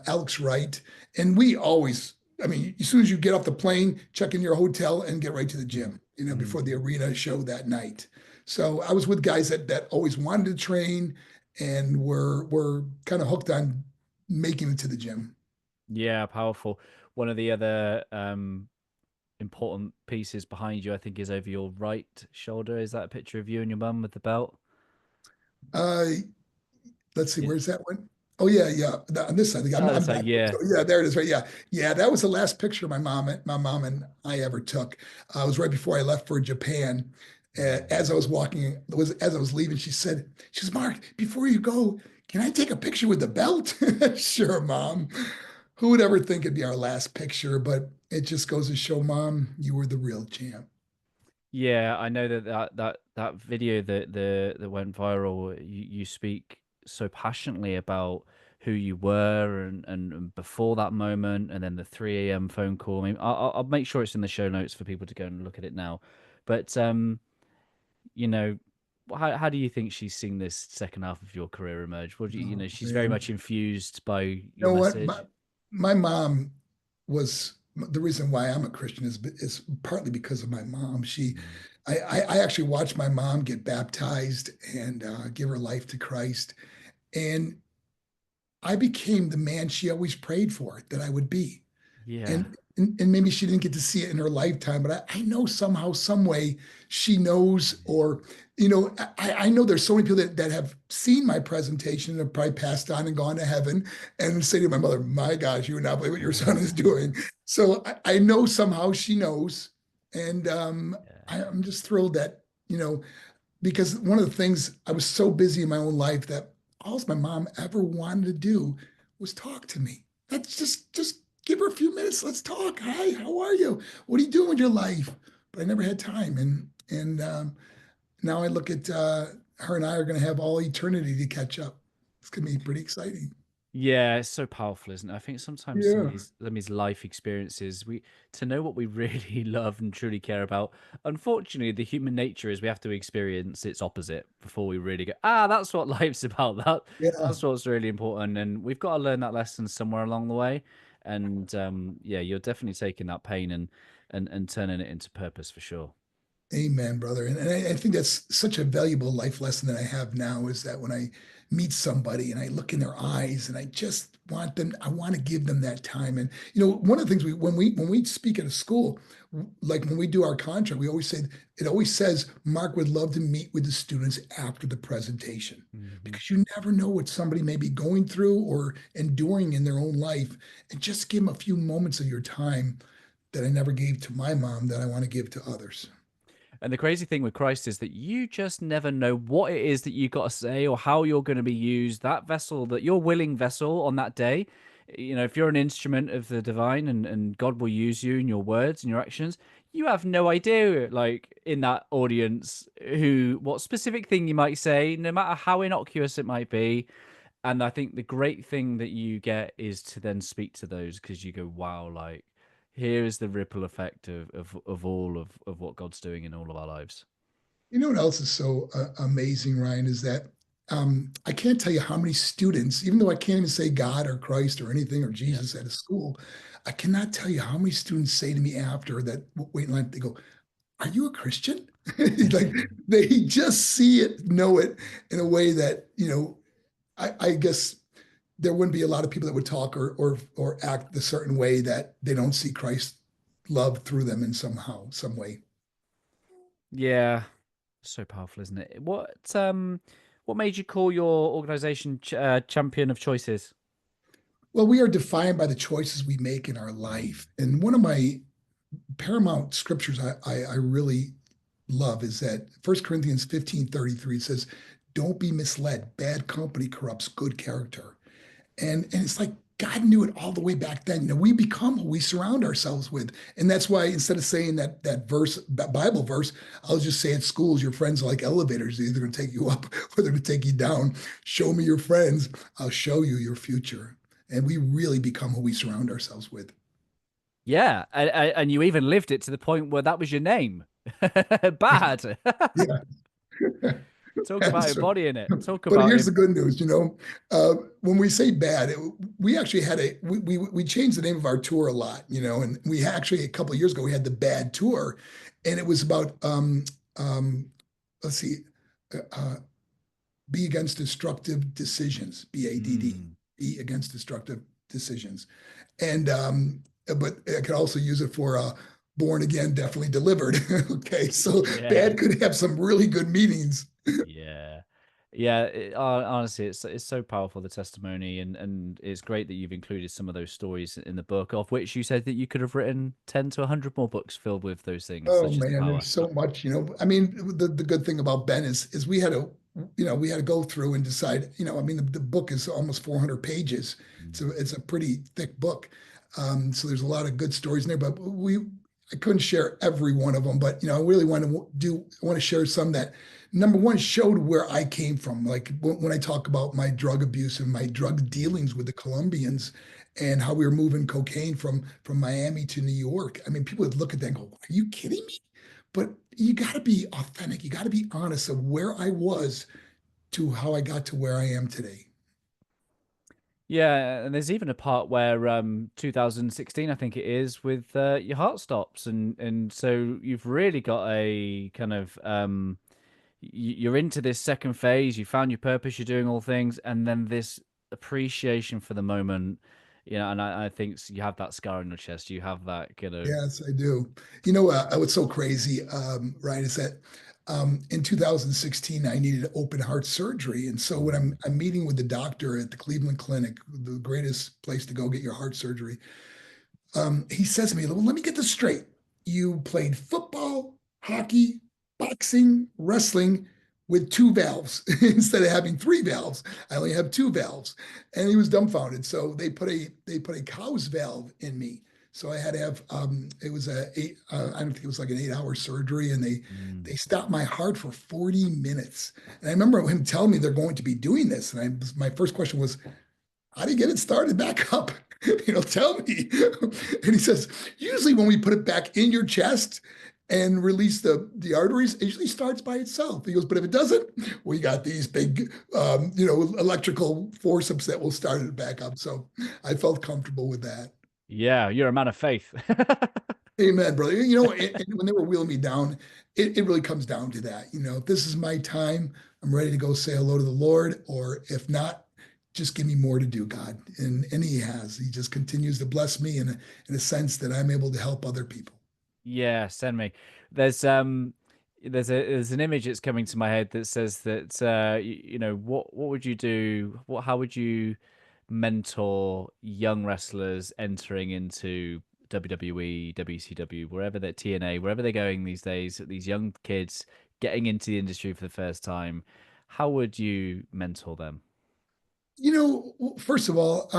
Alex Wright, and we always. I mean, as soon as you get off the plane, check in your hotel and get right to the gym.
mm.
Before the arena show that night. So I was with guys that always wanted to train and were kind of hooked on making it to the gym.
Yeah, powerful. One of the other important pieces behind you, I think, is over your right shoulder. Is that a picture of you and your mum with the belt?
Uh, let's see,
Yeah.
where's that one? Oh yeah, yeah. On this side, I'm,
Oh,
I'm
that's like,
back.
yeah.
So, yeah, there it is. Right. Yeah, yeah. That was the last picture my mom and I ever took. It was right before I left for Japan. As I was walking, as I was leaving, she says, Mark, before you go, can I take a picture with the belt? Sure, Mom. Who would ever think it'd be our last picture? But it just goes to show, Mom, you were the real champ.
Yeah, I know that video that went viral. You speak so passionately about who you were and before that moment, and then the 3 a.m. phone call. I mean, I'll make sure it's in the show notes for people to go and look at it now. But you know, how do you think she's seen this second half of your career emerge? What do
Oh,
she's very
man.
much infused by
You
your
know what? My,
message.
my mom was the reason why I'm a Christian is partly because of my mom.
Mm.
I actually watched my mom get baptized and give her life to Christ, and I became the man she always prayed for that I would be.
Yeah.
And maybe she didn't get to see it in her lifetime, but I know somehow, some way she knows, or, I know there's so many people that have seen my presentation and have probably passed on and gone to heaven and say to my mother, my gosh, you would not believe what your son is doing. So I know somehow she knows. And
Yeah.
I'm just thrilled that, because one of the things, I was so busy in my own life that all my mom ever wanted to do was talk to me. That's just give her a few minutes. Let's talk. Hi, how are you? What are you doing with your life? But I never had time. And now I look at her and I are going to have all eternity to catch up. It's going to be pretty exciting.
Yeah, it's so powerful, isn't it? I think sometimes
Yeah.
some of these life experiences, we to know what we really love and truly care about. Unfortunately, the human nature is we have to experience its opposite before we really go, that's what life's about.
Yeah.
That's what's really important, and we've got to learn that lesson somewhere along the way. And yeah, you're definitely taking that pain and turning it into purpose for sure.
Amen, brother. And I think that's such a valuable life lesson that I have now is that when I meet somebody and I look in their eyes and I just want them, I want to give them that time. And one of the things when we speak at a school, like when we do our contract, we always say it always says Mark would love to meet with the students after the presentation
Hmm.
because you never know what somebody may be going through or enduring in their own life, and just give them a few moments of your time that I never gave to my mom that I want to give to others.
And the crazy thing with Christ is that you just never know what it is that you got to say or how you're going to be used. That vessel, that your willing vessel on that day, if you're an instrument of the divine and God will use you in your words and your actions, you have no idea, like in that audience, what specific thing you might say, no matter how innocuous it might be. And I think the great thing that you get is to then speak to those because you go, wow, like here is the ripple effect of all of what God's doing in all of our lives.
You know what else is so amazing, Ryan, is that I can't tell you how many students, even though I can't even say God or Christ or anything or
Yeah.
Jesus at a school, I cannot tell you how many students say to me after that wait in line, they go, are you a Christian? Like they just see it, know it in a way that, I guess there wouldn't be a lot of people that would talk or act the certain way that they don't see Christ love through them in somehow, some way.
Yeah. So powerful, isn't it? What made you call your organization champion of choices?
Well, we are defined by the choices we make in our
Mm.
life. And one of my paramount scriptures I really love is that 1 Corinthians 15:33 says, don't be misled. Bad company corrupts good character. And it's like God knew it all the way back then. We become who we surround ourselves with. And that's why instead of saying that verse, that Bible verse, I'll just say at schools, your friends are like elevators. They're either going to take you up or they're going to take you down. Show me your friends. I'll show you your future. And we really become who we surround ourselves with.
Yeah, and you even lived it to the point where that was your name. Bad.
Yeah.
Talk about
That's right.
embodying it. Talk
But
about
here's the
him.
good news, when we say bad, we actually had we changed the name of our tour a lot, and we actually a couple of years ago we had the Bad Tour, and it was about let's see, uh, be against destructive decisions, BADD,
Mm,
be against destructive decisions, and but I could also use it for born again, definitely delivered. Okay, so
yeah.
bad could have some really good meanings.
Yeah. Yeah, honestly, it's so powerful, the testimony, and it's great that you've included some of those stories in the book, of which you said that you could have written 10 to 100 more books filled with those things.
Oh
Such is the
man,
power.
there's so much, I mean, the good thing about Ben is we had to go through and decide, I mean, the book is almost 400 pages. So
Mm.
it's a pretty thick book. So there's a lot of good stories in there, but I couldn't share every one of them, but I really I want to share some that number one showed where I came from. Like when I talk about my drug abuse and my drug
Mm.
dealings with the Colombians and how we were moving cocaine from Miami to New York. I mean, people would look at that and go, "Are you kidding me?" But you got to be authentic. You got to be honest of where I was to how I got to where I am today.
Yeah, and there's even a part where 2016, I think it is, with your heart stops, and so you've really got a kind of you're into this second phase. You found your purpose. You're doing all things, and then this appreciation for the moment. And I think you have that scar on your chest. You have that kind of
Yes, I do. What's so crazy, Ryan, is that in 2016, I needed open heart surgery. And so when I'm meeting with the doctor at the Cleveland Clinic, the greatest place to go get your heart surgery, he says to me, well, let me get this straight. You played football, hockey, boxing, wrestling with two valves instead of having three valves. I only have two valves. And he was dumbfounded. So they put a cow's valve in me. So I had to have it was I don't think it was like an 8-hour surgery, and
mm,
they stopped my heart for 40 minutes. And I remember him telling me they're going to be doing this. And my first question was, how do you get it started back up? Tell me. And he says, usually when we put it back in your chest and release the arteries, it usually starts by itself. He goes, but if it doesn't, we got these big, electrical forceps that will start it back up. So I felt comfortable with that.
yeah. You're a man of faith.
Amen, brother. And when they were wheeling me down, it really comes down to that. If this is my time, I'm ready to go say hello to the Lord, or if not, just give me more to do, God. And he has. He just continues to bless me in a sense that I'm able to help other people.
Yeah, send me. There's an image that's coming to my head that says that what would you do? How would you mentor young wrestlers entering into WWE, WCW, wherever they're TNA, wherever they're going these days, these young kids getting into the industry for the first time? How would you mentor them?
First of all,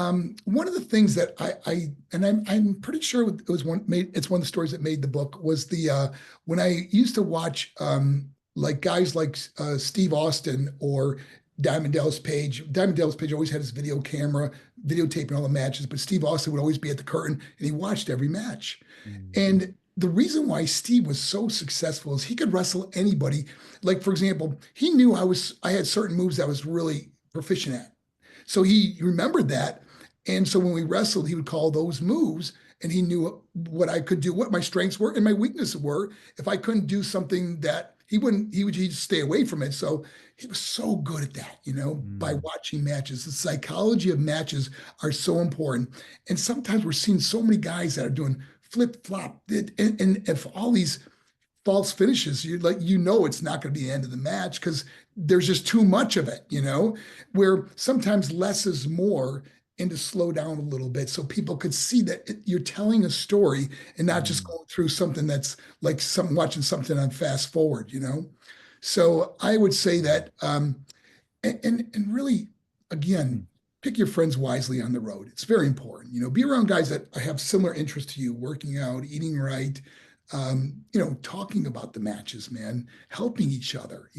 one of the things that I'm pretty sure it's one of the stories that made the book was the when I used to watch like guys like Steve Austin or Diamond Dallas Page. Diamond Dallas Page always had his video camera videotaping all the matches, but Steve Austin would always be at the curtain and he watched every match.
Mm,
And the reason why Steve was so successful is he could wrestle anybody. Like, for example, he knew I had certain moves that I was really proficient at. So he remembered that. And so when we wrestled, he would call those moves, and he knew what I could do, what my strengths were and my weaknesses were. If I couldn't do something that he'd just stay away from it. So he was so good at that, by
mm,
watching matches. The psychology of matches are so important. And sometimes we're seeing so many guys that are doing flip flop and if all these false finishes, it's not going to be the end of the match because there's just too much of it, where sometimes less is more, and to slow down a little bit so people could see that you're telling a story and not just
mm,
going through something that's like watching something on fast forward, So I would say that, and really, again,
mm,
pick your friends wisely on the road. It's very important. Be around guys that have similar interests to you, working out, eating right, talking about the matches, man, helping each other,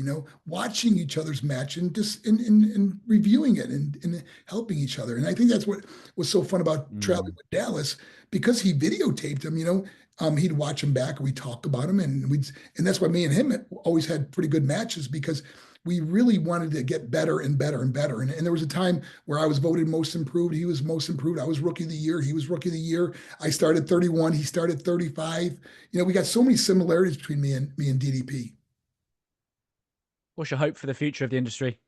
watching each other's match and just and reviewing it and helping each other. And I think that's what was so fun about traveling
mm.
with Dallas because he videotaped him, he'd watch him back and we talk about him and that's why me and him always had pretty good matches because we really wanted to get better and better and better. And there was a time where I was voted most improved. He was most improved. I was rookie of the year. He was rookie of the year. I started 31. He started 35. We got so many similarities between me and DDP.
What's your hope for the future of the industry?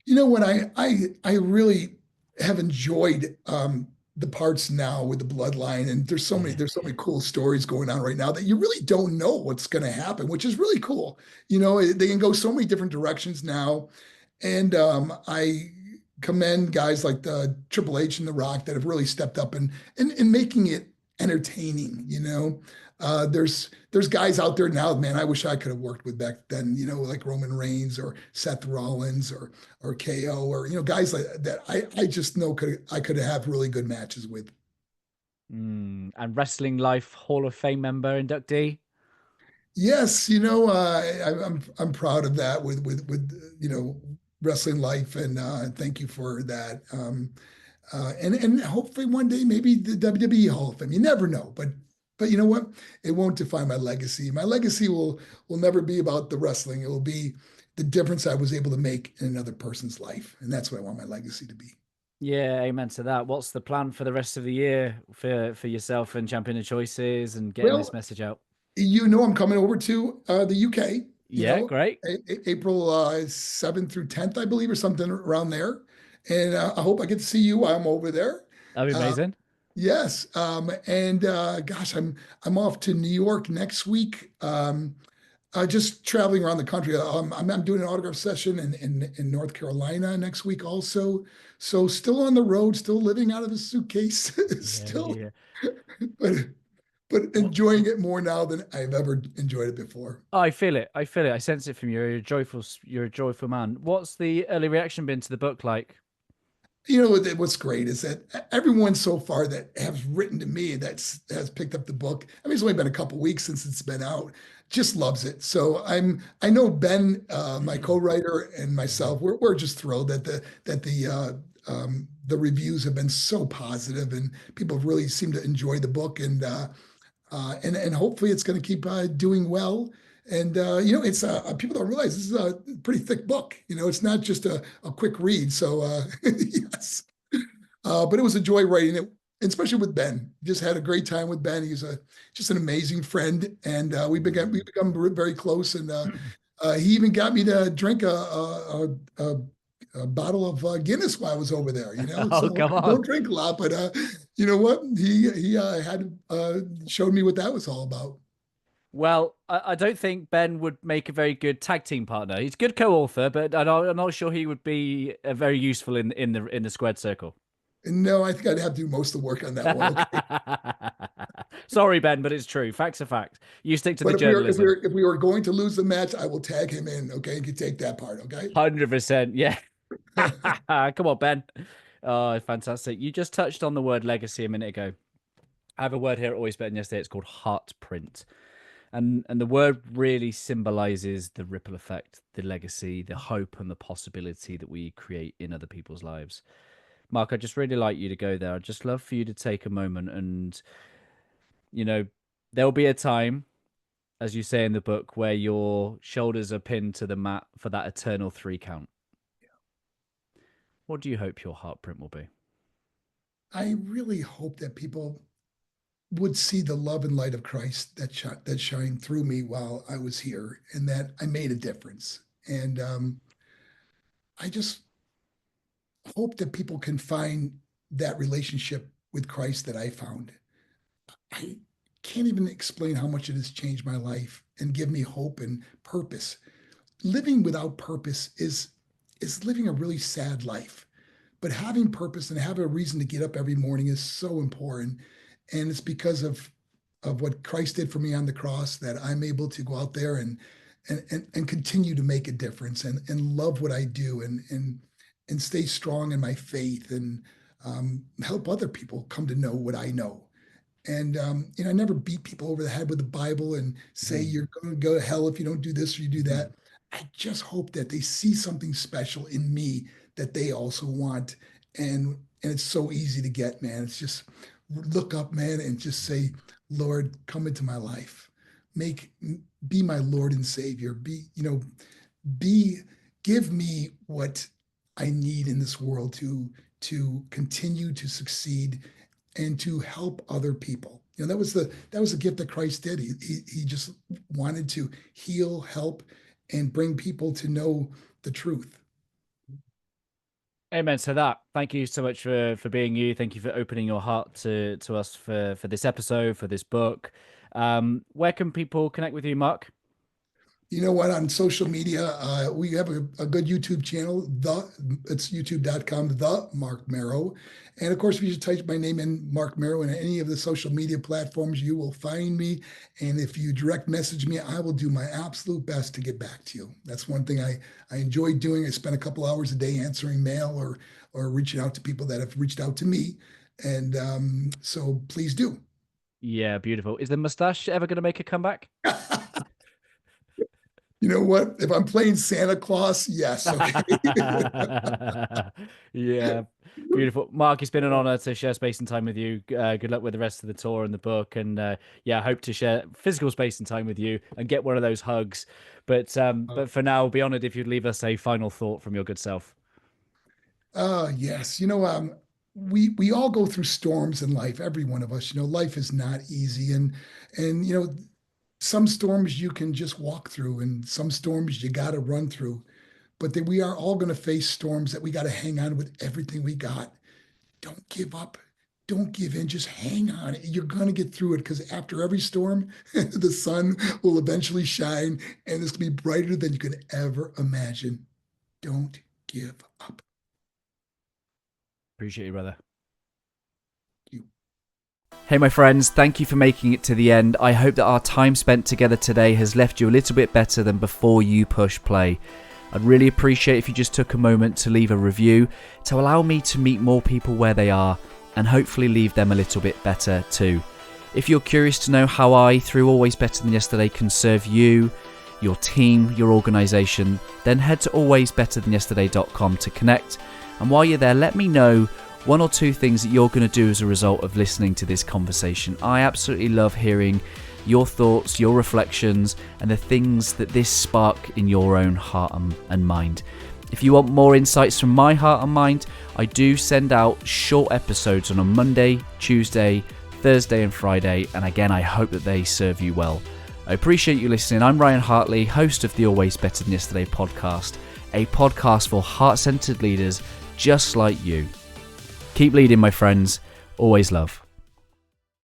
When I really have enjoyed the parts now with the bloodline, and
Yeah.
there's so many cool stories going on right now that you really don't know what's going to happen, which is really cool. They can go so many different directions now, and I commend guys like the Triple H and The Rock that have really stepped up and making it entertaining. There's guys out there now, man, I wish I could have worked with back then, like Roman Reigns or Seth Rollins or KO or guys like that. I just know I could have really good matches with.
And Wrestling Life Hall of Fame member inductee.
Yes, I'm proud of that with Wrestling Life, and thank you for that. And hopefully one day maybe the WWE Hall of Fame. You never know, but you know what? It won't define my legacy. My legacy will never be about the wrestling. It will be the difference I was able to make in another person's life, and that's what I want my legacy to be.
Yeah, amen to that. What's the plan for the rest of the year for yourself and Champion of Choices and getting this
Well,
message out?
I'm coming over to the UK,
Yeah, great.
April 7th through 10th, I believe, or something around there. And I hope I get to see you while I'm over there.
That'd be
Uh,
amazing.
yes. And gosh, I'm off to New York next week. Just traveling around the country. I'm doing an autograph session in North Carolina next week also. So still on the road, still living out of a suitcase,
Yeah,
still,
yeah.
but but
What?
enjoying it more now than I've ever enjoyed it before.
Oh, I feel it. I feel it. I sense it from you. You're a joyful man. What's the early reaction been to the book like?
What's great is that everyone so far that has written to me that has picked up the book. I mean, it's only been a couple weeks since it's been out. Just loves it. So I know Ben, my co-writer, and myself, we're just thrilled that the reviews have been so positive and people really seem to enjoy the book and hopefully it's going to keep doing well. And it's people don't realize this is a pretty thick book. It's not just a quick read. So yes, but it was a joy writing it, and especially with Ben. Just had a great time with Ben. He's just an amazing friend, and we become very close. And he even got me to drink a bottle of Guinness while I was over there.
Oh,
So
come
I
on.
don't drink a lot, but you know what? He had showed me what that was all about.
Well, I don't think Ben would make a very good tag team partner. He's a good co-author, but I'm not sure he would be very useful in the squared circle.
And no, I think I'd have to do most of the work on that one. Okay,
Sorry, Ben, but it's true. Facts are facts. You stick to the
but
journalism.
if we were going to lose the match, I will tag him in. Okay, you can take that part. Okay.
100%. Yeah. Come on, Ben. Oh, fantastic. You just touched on the word legacy a minute ago. I have a word here at Always Better Than Yesterday. It's called Heartprint. And the word really symbolizes the ripple effect, the legacy, the hope, and the possibility that we create in other people's lives. Mark, I'd just really like you to go there. I'd just love for you to take a moment and, you know, there'll be a time, as you say in the book, where your shoulders are pinned to the mat for that eternal 3 count. What do you hope your heartprint will be?
I really hope that people would see the love and light of Christ that shined through me while I was here, and that I made a difference. And I just hope that people can find that relationship with Christ that I found. I can't even explain how much it has changed my life and give me hope and purpose. Living without purpose is living a really sad life. But having purpose and having a reason to get up every morning is so important. And it's because of what Christ did for me on the cross that I'm able to go out there and continue to make a difference and love what I do and stay strong in my faith and help other people come to know what I know. And I never beat people over the head with the Bible and say
Mhm.
you're going to go to hell if you don't do this or you do that. I just hope that they see something special in me that they also want. And it's so easy to get, man. It's just look up, man, and just say, Lord, come into my life. Make Be my Lord and Savior. Be give me what I need in this world to continue to succeed and to help other people. That was the gift that Christ did. He just wanted to heal, help, and bring people to know the truth.
Amen to that. Thank you so much for being you. Thank you for opening your heart to us for this episode, for this book. Where can people connect with you, Mark?
You know what? On social media, we have a good YouTube channel. It's youtube.com, the Marc Mero. And of course, if you just type my name in, Marc Mero, in any of the social media platforms, you will find me. And if you direct message me, I will do my absolute best to get back to you. That's one thing I enjoy doing. I spend a couple hours a day answering mail or reaching out to people that have reached out to me. And so please do.
Yeah, beautiful. Is the mustache ever going to make a comeback?
You know what? If I'm playing Santa Claus, yes. Okay.
Yeah, beautiful. Mark, it's been an honor to share space and time with you. Good luck with the rest of the tour and the book. And yeah, I hope to share physical space and time with you and get one of those hugs. But for now, be honored if you'd leave us a final thought from your good self.
Yes. We all go through storms in life. Every one of us. Life is not easy, and some storms you can just walk through, and some storms you got to run through. But we are all going to face storms that we got to hang on with everything we got. Don't give up. Don't give in. Just hang on. You're going to get through it, because after every storm, the sun will eventually shine, and it's going to be brighter than you could ever imagine. Don't give up.
Appreciate you, brother.
You.
Hey, my friends, thank you for making it to the end. I hope that our time spent together today has left you a little bit better than before you push play. I'd really appreciate if you just took a moment to leave a review to allow me to meet more people where they are and hopefully leave them a little bit better too. If you're curious to know how I, through Always Better Than Yesterday, can serve you, your team, your organisation, then head to alwaysbetterthanyesterday.com to connect. And while you're there, let me know 1 or 2 things that you're going to do as a result of listening to this conversation. I absolutely love hearing your thoughts, your reflections, and the things that this spark in your own heart and mind. If you want more insights from my heart and mind, I do send out short episodes on a Monday, Tuesday, Thursday and Friday, and again, I hope that they serve you well. I appreciate you listening. I'm Ryan Hartley, host of the Always Better Than Yesterday podcast, a podcast for heart-centered leaders just like you. Keep leading, my friends. Always love.